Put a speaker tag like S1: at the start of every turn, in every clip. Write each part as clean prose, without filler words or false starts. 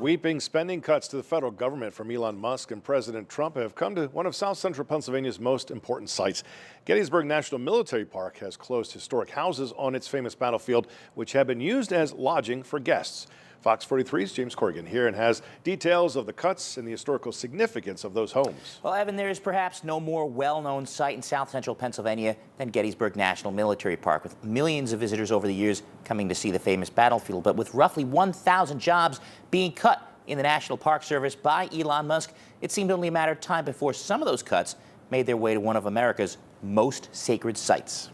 S1: Sweeping spending cuts to the federal government from Elon Musk and President Trump have come to one of South Central Pennsylvania's most important sites. Gettysburg National Military Park has closed historic houses on its famous battlefield, which have been used as lodging for guests. Fox 43's James Corrigan here and has details of the cuts and the historical significance of those homes.
S2: Well, Evan, there is perhaps no more well-known site in South Central Pennsylvania than Gettysburg National Military Park, with millions of visitors over the years coming to see the famous battlefield. But with roughly 1,000 jobs being cut in the National Park Service by Elon Musk, it seemed only a matter of time before some of those cuts made their way to one of America's most sacred sites.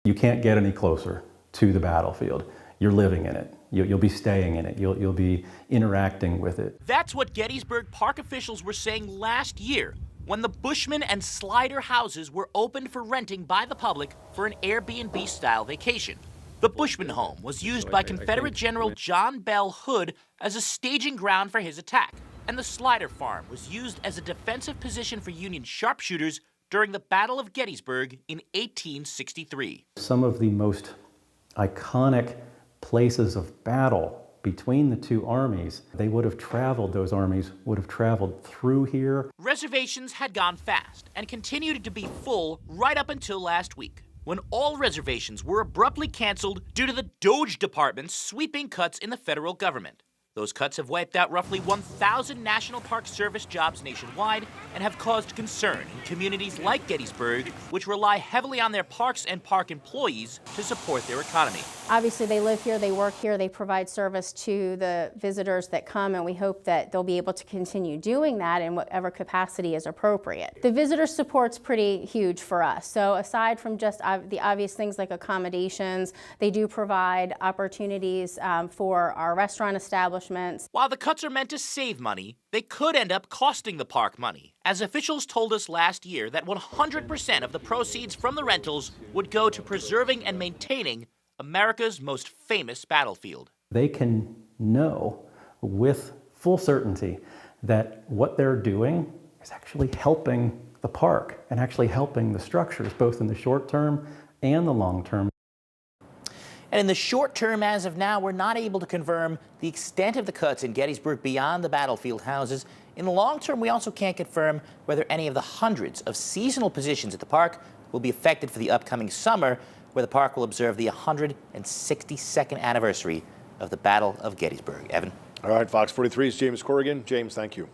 S3: You can't get any closer to the battlefield. You're living in it. You'll be staying in it. You'll be interacting with it.
S4: That's what Gettysburg Park officials were saying last year when the Bushman and Slider houses were opened for renting by the public for an Airbnb-style vacation. The Bushman home was used by Confederate General John Bell Hood as a staging ground for his attack, and the Slider farm was used as a defensive position for Union sharpshooters during the Battle of Gettysburg in 1863.
S3: Some of the most iconic places of battle between the two armies, those armies would have traveled through here.
S4: Reservations had gone fast and continued to be full right up until last week, when all reservations were abruptly canceled due to the Doge Department's sweeping cuts in the federal government. Those cuts have wiped out roughly 1,000 National Park Service jobs nationwide and have caused concern in communities like Gettysburg, which rely heavily on their parks and park employees to support their economy.
S5: Obviously, they live here, they work here, they provide service to the visitors that come, and we hope that they'll be able to continue doing that in whatever capacity is appropriate. The visitor support's pretty huge for us. So aside from just the obvious things like accommodations, they do provide opportunities for our restaurant establishments.
S4: While the cuts are meant to save money, they could end up costing the park money, as officials told us last year that 100% of the proceeds from the rentals would go to preserving and maintaining America's most famous battlefield.
S3: They can know with full certainty that what they're doing is actually helping the park and actually helping the structures, both in the short term and the long term.
S2: And in the short term, as of now, we're not able to confirm the extent of the cuts in Gettysburg beyond the battlefield houses. In the long term, we also can't confirm whether any of the hundreds of seasonal positions at the park will be affected for the upcoming summer, where the park will observe the 162nd anniversary of the Battle of Gettysburg. Evan.
S1: All right, Fox 43's James Corrigan. James, thank you.